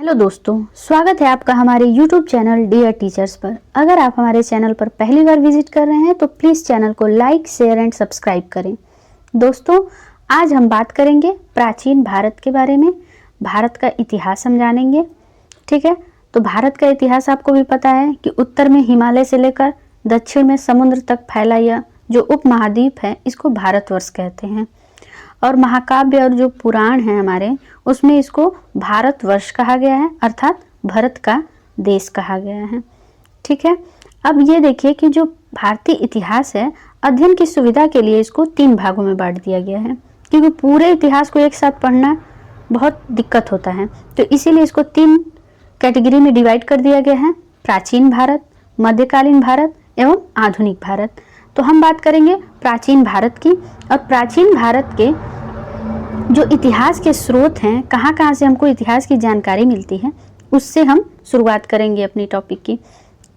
Hello दोस्तों, स्वागत है आपका हमारे YouTube चैनल डियर टीचर्स पर। अगर आप हमारे चैनल पर पहली बार विजिट कर रहे हैं तो प्लीज़ चैनल को लाइक, शेयर एंड सब्सक्राइब करें। दोस्तों, आज हम बात करेंगे प्राचीन भारत के बारे में। भारत का इतिहास हम जानेंगे। ठीक है, तो भारत का इतिहास आपको भी पता है कि उत्तर में हिमालय से लेकर दक्षिण में समुद्र तक फैला यह जो उपमहाद्वीप है इसको भारतवर्ष कहते हैं। और महाकाव्य और जो पुराण हैं हमारे, उसमें इसको भारतवर्ष कहा गया है, अर्थात भारत का देश कहा गया है। ठीक है, अब ये देखिए कि जो भारतीय इतिहास है, अध्ययन की सुविधा के लिए इसको 3 भागों में बांट दिया गया है, क्योंकि पूरे इतिहास को एक साथ पढ़ना बहुत दिक्कत होता है। तो इसीलिए इसको 3 कैटेगरी में डिवाइड कर दिया गया है: प्राचीन भारत, मध्यकालीन भारत एवं आधुनिक भारत। तो हम बात करेंगे प्राचीन भारत की। और प्राचीन भारत के जो इतिहास के स्रोत हैं, कहाँ कहाँ से हमको इतिहास की जानकारी मिलती है, उससे हम शुरुआत करेंगे अपनी टॉपिक की।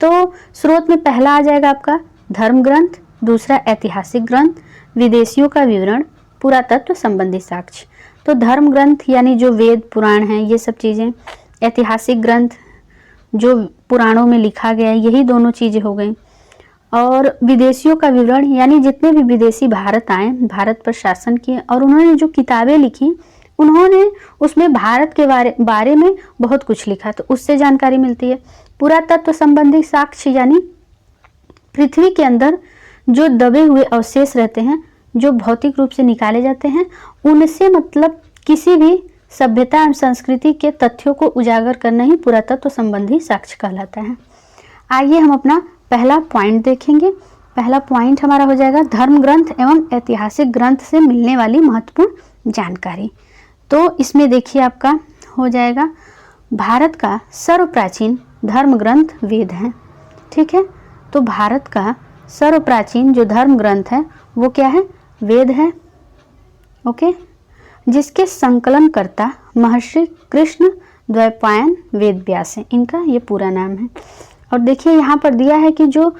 तो स्रोत में पहला आ जाएगा आपका धर्म ग्रंथ, दूसरा ऐतिहासिक ग्रंथ, विदेशियों का विवरण, पुरातत्व संबंधी साक्ष्य। तो धर्म ग्रंथ यानी जो वेद पुराण हैं, ये सब चीज़ें। ऐतिहासिक ग्रंथ जो पुराणों में लिखा गया है, यही दोनों चीज़ें हो गई। और विदेशियों का विवरण यानी जितने भी विदेशी भारत आए, भारत पर शासन किए और उन्होंने जो किताबें लिखी, उन्होंने उसमें भारत के बारे में बहुत कुछ लिखा, तो उससे जानकारी मिलती है। पुरातत्व संबंधी साक्ष्य यानी पृथ्वी के अंदर जो दबे हुए अवशेष रहते हैं, जो भौतिक रूप से निकाले जाते हैं, उनसे मतलब किसी भी सभ्यता एवं संस्कृति के तथ्यों को उजागर करना ही पुरातत्व संबंधी साक्ष्य कहलाता है। आइए हम अपना पहला पॉइंट देखेंगे। पहला पॉइंट हमारा हो जाएगा धर्म ग्रंथ एवं ऐतिहासिक ग्रंथ से मिलने वाली महत्वपूर्ण जानकारी। तो इसमें देखिए आपका हो जाएगा भारत का सर्वप्राचीन धर्म ग्रंथ वेद है। ठीक है, तो भारत का सर्वप्राचीन जो धर्म ग्रंथ है वो क्या है? वेद है। ओके, जिसके संकलनकर्ता महर्षि कृष्ण द्वैपायन वेद व्यास है, इनका ये पूरा नाम है। और देखिए यहाँ पर दिया है कि जो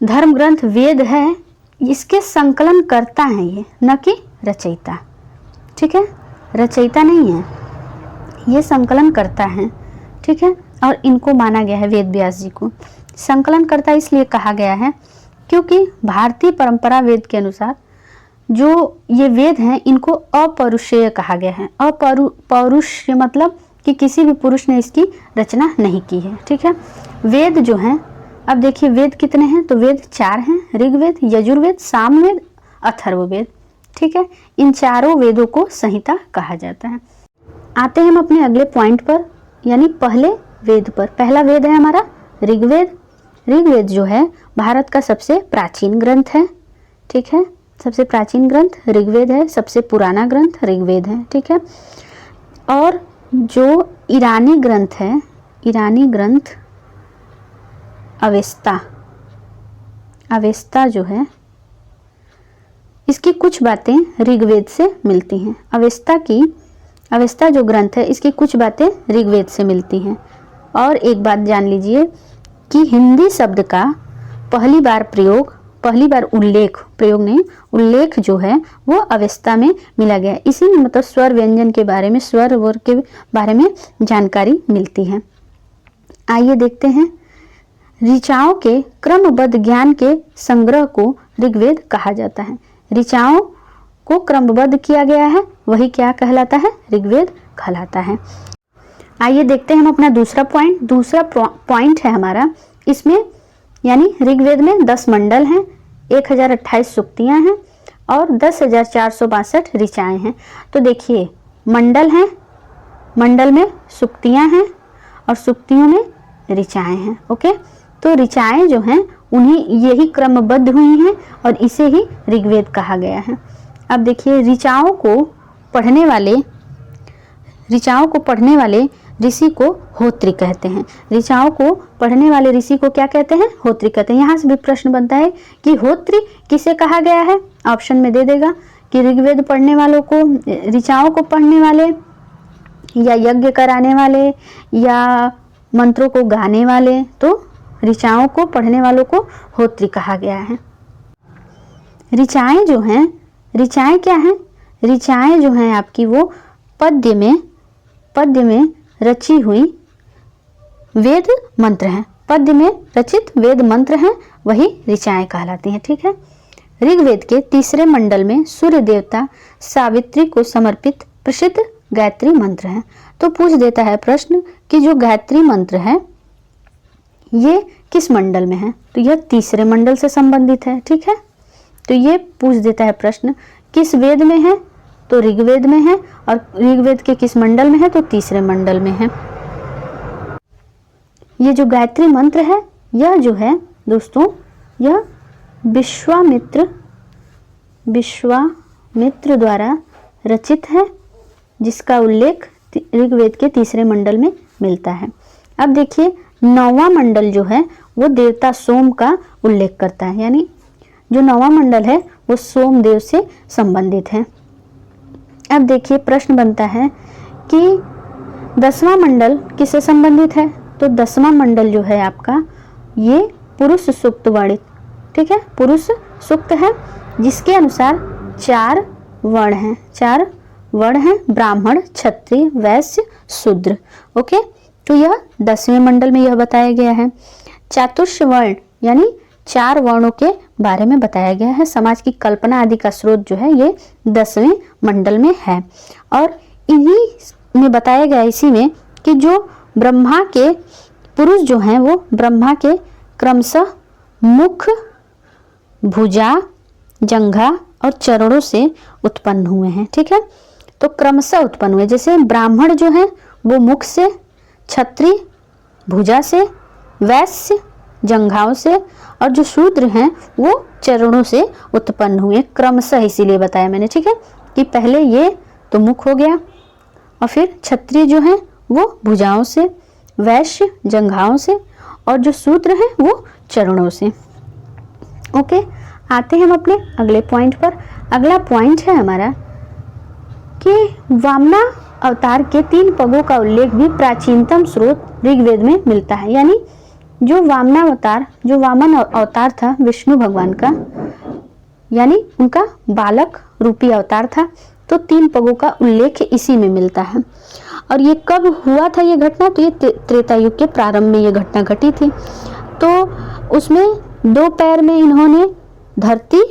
धर्म ग्रंथ वेद है, इसके संकलन करता है ये, न कि रचयिता। ठीक है, रचयिता नहीं है, ये संकलन करता है। ठीक है, और इनको माना गया है वेद व्यास जी को संकलन करता इसलिए कहा गया है क्योंकि भारतीय परंपरा वेद के अनुसार जो ये वेद हैं, इनको अपौरुषेय कहा गया है। अपौरुषेय मतलब कि किसी भी पुरुष ने इसकी रचना नहीं की है। ठीक है, वेद जो हैं, अब देखिए वेद कितने हैं? तो वेद 4 हैं: ऋग्वेद, यजुर्वेद, सामवेद, अथर्ववेद। ठीक है, इन चारों वेदों को संहिता कहा जाता है। आते हैं हम अपने अगले पॉइंट पर, यानी पहले वेद पर। पहला वेद है हमारा ऋग्वेद। ऋग्वेद जो है भारत का सबसे प्राचीन ग्रंथ है। ठीक है, सबसे प्राचीन ग्रंथ ऋग्वेद है, सबसे पुराना ग्रंथ ऋग्वेद है। ठीक है, और जो ईरानी ग्रंथ है, ईरानी ग्रंथ अवेस्ता जो है, इसकी कुछ बातें ऋग्वेद से मिलती हैं। अवेस्ता जो ग्रंथ है, इसकी कुछ बातें ऋग्वेद से मिलती हैं। और एक बात जान लीजिए कि हिंदी शब्द का पहली बार उल्लेख जो है वो अवेस्ता में मिला गया है। इसी में मतलब स्वर व्यंजन के बारे में, स्वर वर्ग के बारे में जानकारी मिलती है। आइए देखते हैं, ऋचाओं के क्रमबद्ध ज्ञान के संग्रह को ऋग्वेद कहा जाता है। ऋचाओं को क्रमबद्ध किया गया है, वही क्या कहलाता है? ऋग्वेद कहलाता है। आइए देखते हैं हम अपना दूसरा पॉइंट है हमारा, इसमें यानी ऋग्वेद में 10 मंडल हैं, 1028 सूक्तियाँ हैं और 10,462 ऋचाएँ हैं। तो देखिए मंडल हैं, मंडल में सूक्तियाँ हैं और सूक्तियों में ऋचाएँ हैं। ओके, तो ऋचाएँ जो हैं उन्हीं यही क्रमबद्ध हुई हैं और इसे ही ऋग्वेद कहा गया है। अब देखिए ऋचाओं को पढ़ने वाले ऋषि को होत्री कहते हैं। ऋचाओं को पढ़ने वाले ऋषि को क्या कहते हैं? होत्री कहते हैं। यहाँ से भी प्रश्न बनता है कि होत्री किसे कहा गया है? ऑप्शन में दे देगा कि ऋग्वेद पढ़ने वालों को, ऋचाओं को पढ़ने वाले, या यज्ञ कराने वाले, या मंत्रों को गाने वाले। तो ऋचाओं को पढ़ने वालों को होत्री कहा गया है। ऋचाएँ जो हैं, ऋचाएँ क्या हैं? ऋचाएँ जो हैं आपकी वो पद्य में रची हुई वेद मंत्र हैं, पद्य में रचित वेद मंत्र हैं, वही ऋचाएं कहलाती हैं। ठीक है। ऋग्वेद के तीसरे मंडल में सूर्य देवता सावित्री को समर्पित प्रसिद्ध गायत्री मंत्र है। तो पूछ देता है प्रश्न कि जो गायत्री मंत्र है ये किस मंडल में है, तो यह तीसरे मंडल से संबंधित है। ठीक है। तो ये पूछ देता है प्रश्न किस वेद में है, तो ऋग्वेद में है, और ऋग्वेद के किस मंडल में है, तो तीसरे मंडल में है। ये जो गायत्री मंत्र है यह जो है दोस्तों, यह विश्वामित्र द्वारा रचित है, जिसका उल्लेख ऋग्वेद के तीसरे मंडल में मिलता है। अब देखिए 9वां मंडल जो है वो देवता सोम का उल्लेख करता है, यानी जो 9वां मंडल है वो सोमदेव से संबंधित है। अब देखिए प्रश्न बनता है कि 10वां मंडल किससे संबंधित है, तो 10वां मंडल जो है आपका ये पुरुष सूक्त वर्णित, ठीक है, पुरुष सूक्त है, जिसके अनुसार 4 वर्ण हैं, ब्राह्मण, क्षत्रिय, वैश्य, शूद्र। ओके, तो यह 10वें मंडल में यह बताया गया है। चातुर्ष वर्ण यानी 4 वर्णों के बारे में बताया गया है। समाज की कल्पना आदि का स्रोत जो है ये 10वें मंडल में है, और इन्हीं में बताया गया इसी में कि जो ब्रह्मा के पुरुष जो हैं वो ब्रह्मा के क्रमशः मुख, भुजा, जंघा और चरणों से उत्पन्न हुए हैं। ठीक है, तो क्रमशः उत्पन्न हुए, जैसे ब्राह्मण जो है वो मुख से, क्षत्रिय भुजा से, वैश्य जंघाओं से, और जो शूद्र हैं वो चरणों से उत्पन्न हुए, क्रमशः इसीलिए बताया मैंने। ठीक है, कि पहले ये तो मुख हो गया, और फिर क्षत्रिय जो है वो भुजाओं से, वैश्य जंघाओं से, और जो शूद्र हैं वो चरणों से। ओके, आते हैं हम अपने अगले पॉइंट पर। अगला पॉइंट है हमारा कि वामना अवतार के 3 पगों का उल्लेख भी प्राचीनतम स्रोत ऋग्वेद में मिलता है। यानी जो वामन अवतार था विष्णु भगवान का, यानी उनका बालक रूपी अवतार था, तो 3 पगों का उल्लेख इसी में मिलता है। और ये कब हुआ था ये घटना, तो ये त्रेता युग के प्रारंभ में ये घटना घटी थी। तो उसमें 2 पैर में इन्होंने धरती,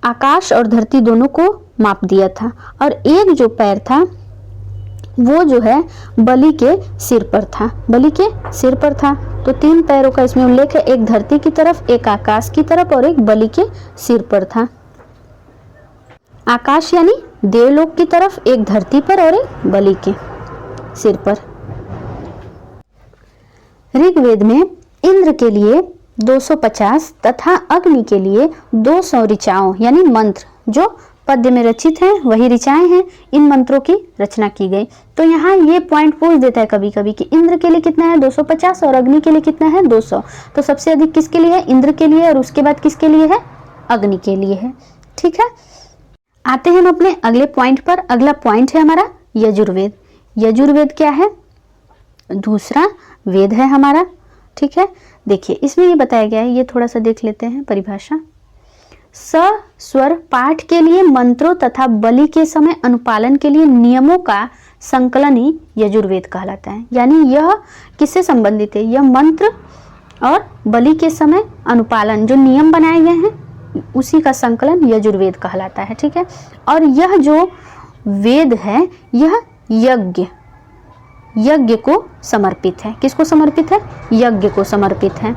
आकाश और धरती दोनों को माप दिया था, और एक जो पैर था वो जो है बलि के सिर पर था। तो 3 पैरों का इसमें उल्लेख है, एक धरती की तरफ, एक आकाश की तरफ, और एक बलि के सिर पर था। आकाश यानी देवलोक की तरफ, एक धरती पर और एक बलि के सिर पर। ऋग्वेद में इंद्र के लिए 250 तथा अग्नि के लिए 200 ऋचाओं यानी मंत्र जो पद्य में रचित हैं वही ऋचाएं हैं, इन मंत्रों की रचना की गई। तो यहाँ ये पॉइंट पूछ देता है कभी कभी कि इंद्र के लिए कितना है 250 और अग्नि के लिए कितना है 200। तो सबसे अधिक किसके लिए है, इंद्र के लिए, और उसके बाद किसके लिए है, अग्नि के लिए है। ठीक है, आते हैं हम अपने अगले पॉइंट पर। अगला पॉइंट है हमारा यजुर्वेद। यजुर्वेद क्या है, दूसरा वेद है हमारा। ठीक है, देखिए इसमें ये बताया गया है, ये थोड़ा सा देख लेते हैं परिभाषा। स्वर पाठ के लिए मंत्रों तथा बलि के समय अनुपालन के लिए नियमों का संकलन ही यजुर्वेद कहलाता है। यानी यह किससे संबंधित है, यह मंत्र और बलि के समय अनुपालन जो नियम बनाए गए हैं उसी का संकलन यजुर्वेद कहलाता है। ठीक है, और यह जो वेद है यह यज्ञ को समर्पित है। किसको समर्पित है, यज्ञ को समर्पित है।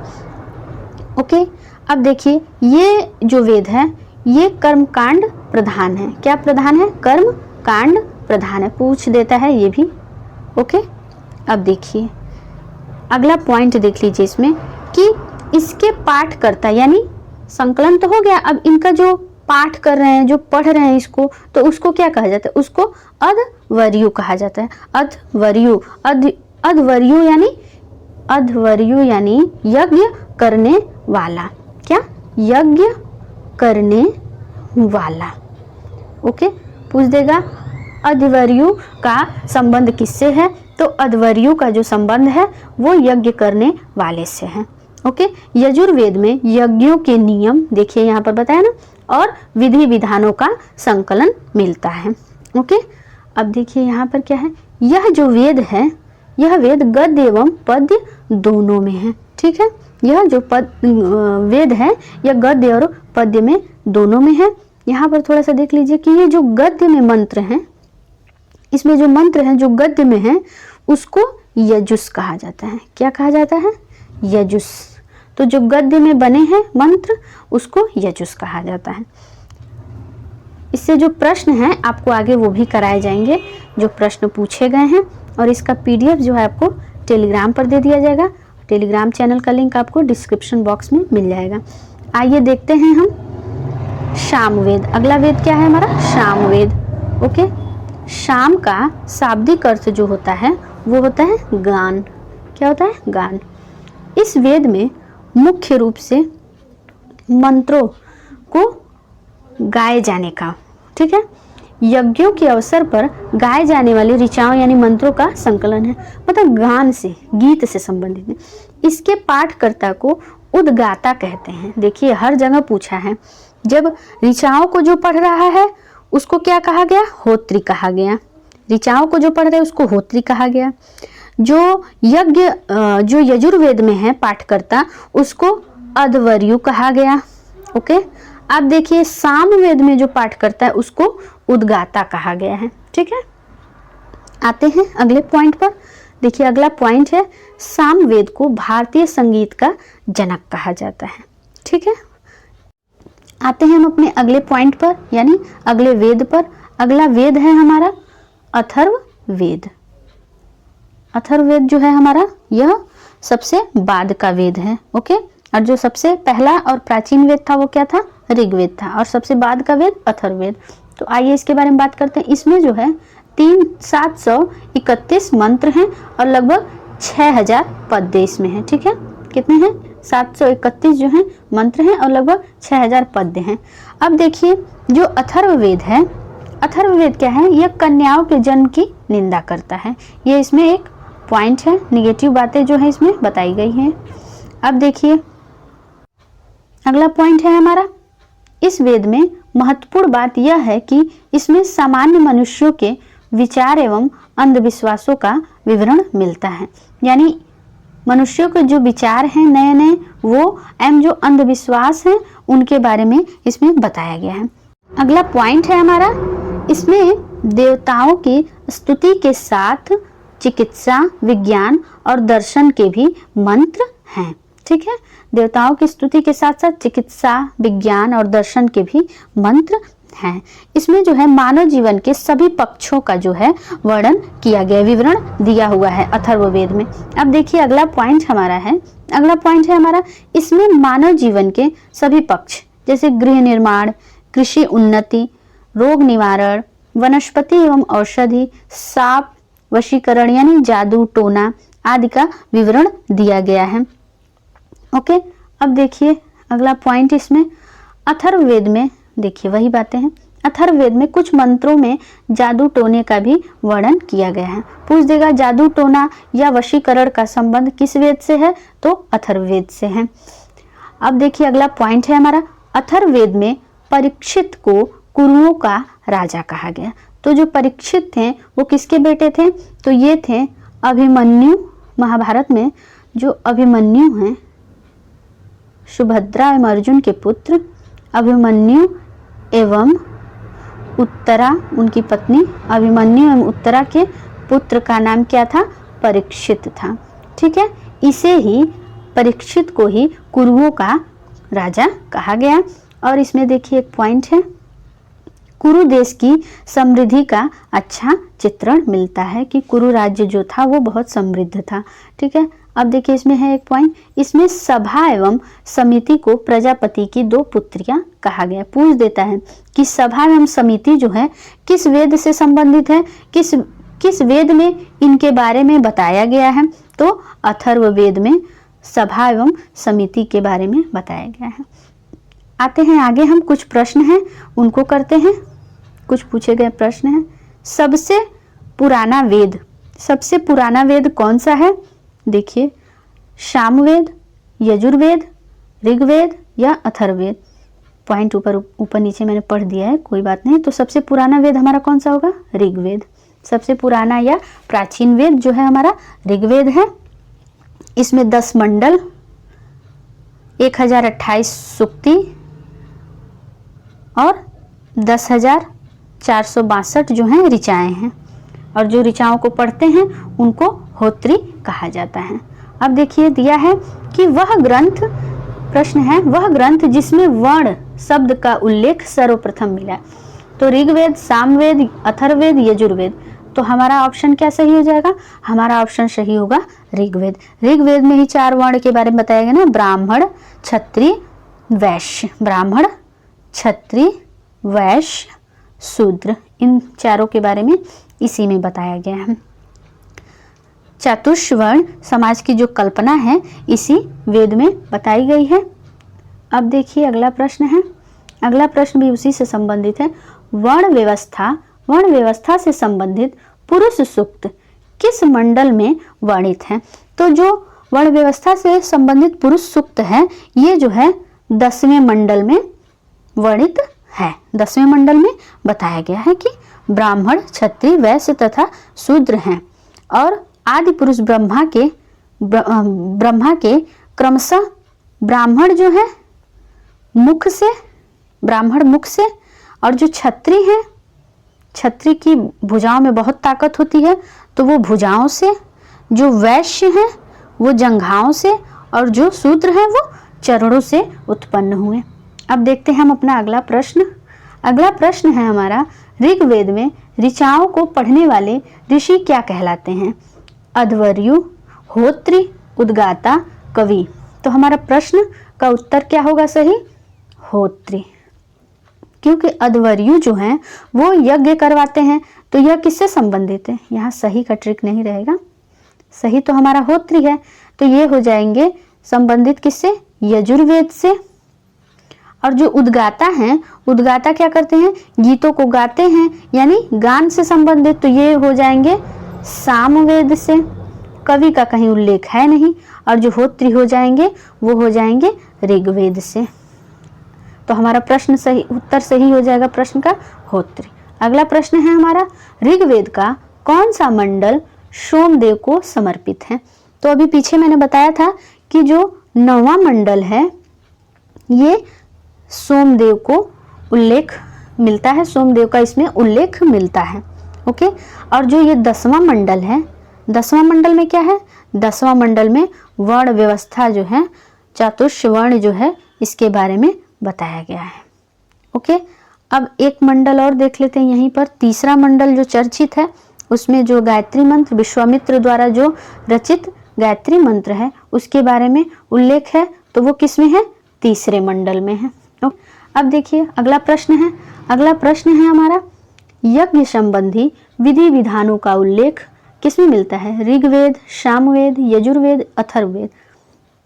ओके, अब देखिए ये जो वेद है ये कर्मकांड प्रधान है। क्या प्रधान है, कर्म कांड प्रधान है, पूछ देता है ये भी। ओके, अब देखिए अगला पॉइंट देख लीजिए इसमें कि इसके पाठकर्ता यानी संकलन तो हो गया, अब इनका जो पाठ कर रहे हैं, जो पढ़ रहे हैं इसको, तो उसको क्या कहा जाता है, उसको अध्वर्यु कहा जाता है। अध्वर्यु यानी यज्ञ करने वाला। क्या, यज्ञ करने वाला। ओके, पूछ देगा अध्वर्यु का संबंध किससे है, तो अध्वर्यु का जो संबंध है वो यज्ञ करने वाले से है। ओके, यजुर्वेद में यज्ञों के नियम देखिए यहाँ पर बताया ना, और विधि विधानों का संकलन मिलता है। ओके, अब देखिए यहाँ पर क्या है, यह जो वेद है यह वेद गद्य एवं पद्य दोनों में है। ठीक है, यह जो वेद है यह गद्य और पद्य में दोनों में है। यहाँ पर थोड़ा सा देख लीजिए कि ये जो गद्य में मंत्र हैं, इसमें जो मंत्र हैं जो गद्य में हैं उसको यजुस कहा जाता है। क्या कहा जाता है? यजुस। तो जो गद्य में बने हैं मंत्र उसको यजुस कहा जाता है। इससे जो प्रश्न हैं आपको आगे वो भी कराए जाएंगे जो प्रश्न पूछे गए हैं, और इसका पीडीएफ जो है आपको टेलीग्राम पर दे दिया जाएगा। टेलीग्राम चैनल का लिंक आपको डिस्क्रिप्शन बॉक्स में मिल जाएगा। आइए देखते हैं हम सामवेद। अगला वेद क्या है हमारा? सामवेद। ओके, शाम का शाब्दिक अर्थ जो होता है वो होता है गान। क्या होता है? गान। इस वेद में मुख्य रूप से मंत्रों को गाए जाने का, ठीक है, यज्ञों के अवसर पर गाए जाने वाली ऋचाओं यानी मंत्रों का संकलन है। मतलब गान से, गीत से संबंधित है। इसके पाठकर्ता को उद्गाता कहते हैं। देखिए हर जगह पूछा है। जब ऋचाओं को जो पढ़ रहा है उसको क्या कहा गया? होत्री कहा गया। ऋचाओं को जो पढ़ रहे हैं उसको होत्री कहा गया। जो यजुर्वेद में है पाठकर्ता उसको अध्वर्यु कहा गया। ओके, अब देखिए सामवेद में जो पाठकर्ता है उसको उद्गाता कहा गया है। ठीक है, आते हैं अगले पॉइंट पर। देखिए अगला पॉइंट है सामवेद को भारतीय संगीत का जनक कहा जाता है। ठीक है, आते हैं हम अपने अगले पॉइंट पर यानी अगले वेद पर। अगला वेद है हमारा अथर्ववेद। अथर्ववेद जो है हमारा यह सबसे बाद का वेद है। ओके, और जो सबसे पहला और प्राचीन वेद था वो क्या था? ऋग्वेद था, और सबसे बाद का वेद अथर्ववेद। तो आइए इसके बारे में बात करते हैं। इसमें जो है 731 मंत्र हैं और लगभग 6000 पद्य इसमें है। ठीक है, कितने हैं? 731 जो हैं मंत्र हैं और लगभग 6000 पद्य हैं। अब देखिए जो अथर्ववेद है, अथर्ववेद क्या है? यह कन्याओं के जन्म की निंदा करता है। ये इसमें एक पॉइंट है, निगेटिव बातें जो है इसमें बताई गई हैं। अब देखिए अगला पॉइंट है हमारा, इस वेद में महत्वपूर्ण बात यह है कि इसमें सामान्य मनुष्यों के विचार एवं अंधविश्वासों का विवरण मिलता है। यानी मनुष्यों के जो विचार हैं नए नए वो एवं जो अंधविश्वास हैं उनके बारे में इसमें बताया गया है। अगला पॉइंट है हमारा, इसमें देवताओं की स्तुति के साथ चिकित्सा, विज्ञान और दर्शन के भी मंत्र हैं। ठीक है, देवताओं की स्तुति के साथ साथ चिकित्सा, विज्ञान और दर्शन के भी मंत्र हैं। इसमें जो है मानव जीवन के सभी पक्षों का जो है वर्णन किया गया, विवरण दिया हुआ है अथर्ववेद में। अब देखिए अगला पॉइंट हमारा है, अगला पॉइंट है हमारा, इसमें मानव जीवन के सभी पक्ष जैसे गृह निर्माण, कृषि उन्नति, रोग निवारण, वनस्पति एवं औषधि, साप वशीकरण यानी जादू टोना आदि का विवरण दिया गया है। ओके, अब देखिए अगला पॉइंट इसमें अथर्ववेद में देखिए वही बातें हैं। अथर्ववेद में कुछ मंत्रों में जादू टोने का भी वर्णन किया गया है। पूछ देगा जादू टोना या वशीकरण का संबंध किस वेद से है? तो अथर्ववेद से है। अब देखिए अगला पॉइंट है हमारा, अथर्ववेद में परीक्षित को कुरुओं का राजा कहा गया। तो जो परीक्षित थे वो किसके बेटे थे? तो ये थे अभिमन्यु। महाभारत में जो अभिमन्यु हैं, सुभद्रा एवं अर्जुन के पुत्र अभिमन्यु एवं उत्तरा उनकी पत्नी, अभिमन्यु एवं उत्तरा के पुत्र का नाम क्या था? परीक्षित था। ठीक है, इसे ही परीक्षित को ही कुरुओं का राजा कहा गया। और इसमें देखिए एक पॉइंट है, कुरु देश की समृद्धि का अच्छा चित्रण मिलता है कि कुरु राज्य जो था वो बहुत समृद्ध था। ठीक है, अब देखिए इसमें है एक पॉइंट, इसमें सभा एवं समिति को प्रजापति की 2 पुत्रियां कहा गया। पूछ देता है कि सभा एवं समिति जो है किस वेद से संबंधित है, किस वेद में इनके बारे में बताया गया है? तो अथर्ववेद में सभा एवं समिति के बारे में बताया गया है। आते हैं आगे, हम कुछ प्रश्न हैं उनको करते हैं। कुछ पूछे गए प्रश्न हैं। सबसे पुराना वेद कौन सा है? देखिए सामवेद, यजुर्वेद, ऋग्वेद या अथर्ववेद। पॉइंट ऊपर नीचे मैंने पढ़ दिया है, कोई बात नहीं। तो सबसे पुराना वेद हमारा कौन सा होगा? ऋग्वेद। सबसे पुराना या प्राचीन वेद जो है हमारा ऋग्वेद है। इसमें 10 मंडल, 1028 सूक्ति और 10,462 जो हैं ऋचाएँ हैं, और जो ऋचाओं को पढ़ते हैं उनको होत्री कहा जाता है। अब देखिए दिया है कि वह ग्रंथ, प्रश्न है, वह ग्रंथ जिसमें वर्ण शब्द का उल्लेख सर्वप्रथम मिला। तो ऋग्वेद, सामवेद, अथर्ववेद, यजुर्वेद। तो हमारा ऑप्शन क्या सही हो जाएगा? हमारा ऑप्शन सही होगा ऋग्वेद। ऋग्वेद में ही 4 वर्ण के बारे में बताया गया ना, ब्राह्मण, क्षत्रिय, वैश्य। ब्राह्मण, क्षत्रिय, वैश्य, शूद्र, इन चारों के बारे में इसी में बताया गया है। चतुष्वर्ण समाज की जो कल्पना है इसी वेद में बताई गई है। अब देखिए अगला प्रश्न है। अगला प्रश्न भी उसी से संबंधित है। वर्ण व्यवस्था से संबंधित पुरुष सूक्त किस मंडल में वर्णित है? तो जो वर्ण व्यवस्था से संबंधित पुरुष सूक्त है ये जो है 10वें मंडल में वर्णित है। 10वें मंडल में बताया गया है कि ब्राह्मण, क्षत्रिय, वैश्य तथा शूद्र हैं, और आदि पुरुष ब्रह्मा के क्रमशः ब्राह्मण जो है मुख से, ब्राह्मण मुख से, और जो क्षत्रिय है, क्षत्रिय की भुजाओं में बहुत ताकत होती है तो वो भुजाओं से, जो वैश्य हैं वो जंघाओं से, और जो शूद्र हैं वो चरणों से उत्पन्न हुए। अब देखते हैं हम अपना अगला प्रश्न। अगला प्रश्न है हमारा, ऋग्वेद में ऋचाओं को पढ़ने वाले ऋषि क्या कहलाते हैं? अध्वर्यु, होत्री, उद्गाता, कवि। तो हमारा प्रश्न का उत्तर क्या होगा सही? होत्री। क्योंकि अध्वर्यु जो हैं वो यज्ञ करवाते हैं, तो यह किससे संबंधित है? यहाँ सही का ट्रिक नहीं रहेगा, सही तो हमारा होत्री है, तो ये हो जाएंगे संबंधित किससे? यजुर्वेद से। और जो उद्गाता हैं, उद्गाता क्या करते हैं? गीतों को गाते हैं, यानी गान से संबंधित, तो ये हो जाएंगे सामवेद से। कवि का कहीं उल्लेख है नहीं। और जो होत्री हो जाएंगे वो हो जाएंगे ऋग्वेद से। तो हमारा प्रश्न सही, उत्तर सही हो जाएगा प्रश्न का होत्री। अगला प्रश्न है हमारा, ऋग्वेद का कौन सा मंडल सोमदेव को समर्पित है? तो अभी पीछे मैंने बताया था कि जो 9वां मंडल है ये सोमदेव को उल्लेख मिलता है, सोमदेव का इसमें उल्लेख मिलता है। ओके। और जो ये 10वां मंडल है, 10वां मंडल में क्या है? 10वां मंडल में वर्ण व्यवस्था जो है, चतुष्वर्ण जो है, इसके बारे में बताया गया है। ओके। अब एक मंडल और देख लेते हैं यहीं पर। तीसरा मंडल जो चर्चित है उसमें जो गायत्री मंत्र, विश्वामित्र द्वारा जो रचित गायत्री मंत्र है उसके बारे में उल्लेख है, तो वो किस में है? तीसरे मंडल में है। अब देखिए अगला प्रश्न है। अगला प्रश्न है हमारा, यज्ञ संबंधी विधि विधानों का उल्लेख किसमें मिलता है? ऋग्वेद, सामवेद, यजुर्वेद, अथर्ववेद।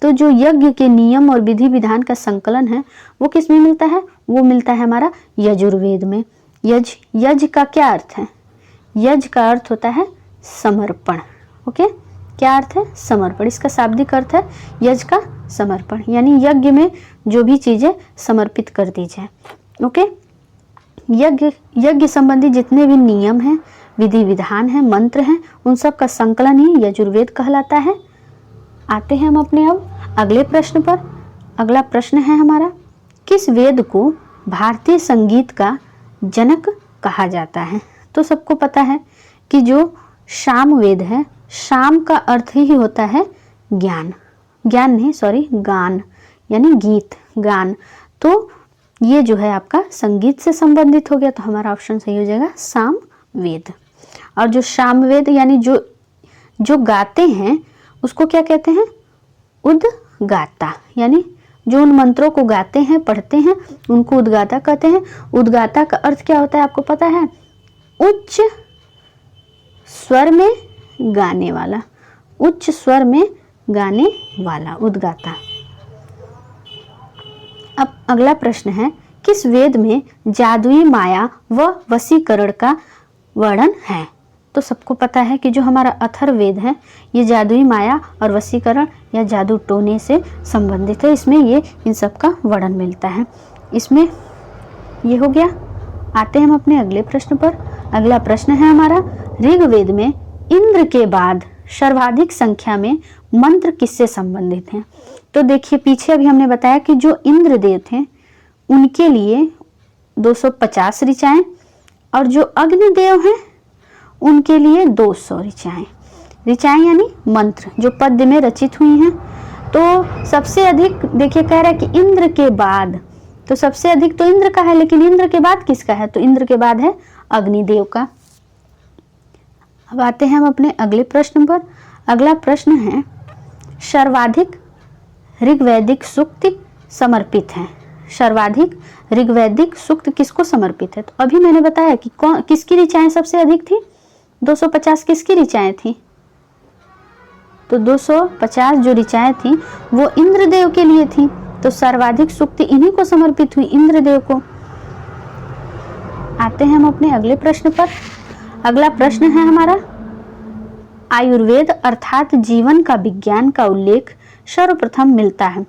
तो जो यज्ञ के नियम और विधि विधान का संकलन है वो किसमें मिलता है? वो मिलता है हमारा यजुर्वेद में। यज का क्या अर्थ है? यज का अर्थ होता है समर्पण। ओके। क्या अर्थ है? समर्पण। इसका शाब्दिक अर्थ है यज का समर्पण, यानी यज्ञ में जो भी चीजें समर्पित कर दी जाए। ओके। यज्ञ संबंधी जितने भी नियम हैं, विधि विधान हैं, मंत्र हैं, उन सब का संकलन ही यजुर्वेद कहलाता है। आते हैं हम अपने अब अगले प्रश्न पर। अगला प्रश्न है हमारा, किस वेद को भारतीय संगीत का जनक कहा जाता है? तो सबको पता है कि जो सामवेद है, साम का अर्थ ही होता है ज्ञान, ज्ञान नहीं सॉरी गान, यानी गीत, गान। तो ये जो है आपका संगीत से संबंधित हो गया, तो हमारा ऑप्शन सही हो जाएगा सामवेद। और जो सामवेद यानी जो गाते हैं उसको क्या कहते हैं? उद्गाता, यानी जो उन मंत्रों को गाते हैं, पढ़ते हैं, उनको उद्गाता कहते हैं। उद्गाता का अर्थ क्या होता है आपको पता है? उच्च स्वर में गाने वाला, उच्च स्वर में गाने वाला, उद्गाता। अब अगला प्रश्न है, किस वेद में जादुई माया व वशीकरण का वर्णन है? तो सबको पता है कि जो हमारा अथर्ववेद है ये जादुई माया और वशीकरण या जादू टोने से संबंधित है। इसमें ये इन सब का वर्णन मिलता है। इसमें ये हो गया। आते हैं हम अपने अगले प्रश्न पर। अगला प्रश्न है हमारा, ऋग्वेद में इंद्र के बाद सर्वाधिक संख्या में मंत्र किससे संबंधित हैं? तो देखिए पीछे अभी हमने बताया कि जो इंद्रदेव थे उनके लिए 250 ऋचाएं और जो अग्निदेव हैं उनके लिए 200 ऋचाएं। ऋचाएं यानी मंत्र जो पद्य में रचित हुई हैं। तो सबसे अधिक देखिए कह रहा है कि इंद्र के बाद, तो सबसे अधिक तो इंद्र का है, लेकिन इंद्र के बाद किसका है? तो इंद्र के बाद है अग्निदेव का। अब आते हैं हम अपने अगले प्रश्न पर। अगला प्रश्न है सर्वाधिक ऋग्वैदिक सूक्त समर्पित है। सर्वाधिक ऋग्वैदिक सूक्त किसको समर्पित है? तो अभी मैंने बताया कि किसकी ऋचाएं सबसे अधिक थी? 250 किसकी ऋचाएं थी? तो 250 जो ऋचाएं थी वो इंद्रदेव के लिए थी। तो सर्वाधिक सूक्त इन्हीं को समर्पित हुई, इंद्रदेव को। आते हैं हम अपने अगले प्रश्न पर। अगला प्रश्न है हमारा आयुर्वेद अर्थात जीवन का विज्ञान का उल्लेख सर्वप्रथम मिलता है।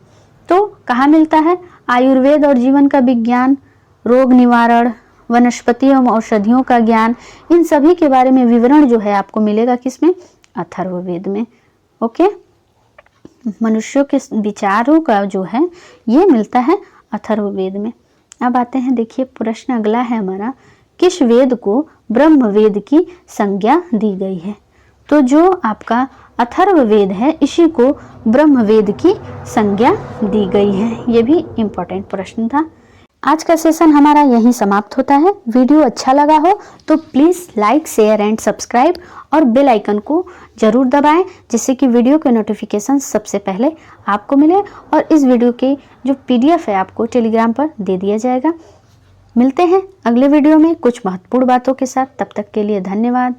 तो कहाँ मिलता है? आयुर्वेद और जीवन का विज्ञान, रोग निवारण, वनस्पति एवं औषधियों का ज्ञान, इन सभी के बारे में विवरण जो है आपको मिलेगा किसमें? अथर्ववेद में। ओके, मनुष्यों के विचारों का जो है ये मिलता है अथर्ववेद में। अब आते हैं, देखिए प्रश्न अगला है हमारा, किस वेद को ब्रह्मवेद की संज्ञा दी गई है? तो जो आपका अथर्ववेद है इसी को ब्रह्मवेद की संज्ञा दी गई है। ये भी इम्पोर्टेंट प्रश्न था। आज का सेशन हमारा यहीं समाप्त होता है। वीडियो अच्छा लगा हो तो please like, share and subscribe और बेल आइकन को जरूर दबाएं, जिससे कि वीडियो के नोटिफिकेशन सबसे पहले आपको मिले और इस वीडियो के जो PDF है आपको टेलीग्राम पर दे दिया जाएगा। मिलते हैं अगले वीडियो में कुछ महत्वपूर्ण बातों के साथ। तब तक के लिए धन्यवाद।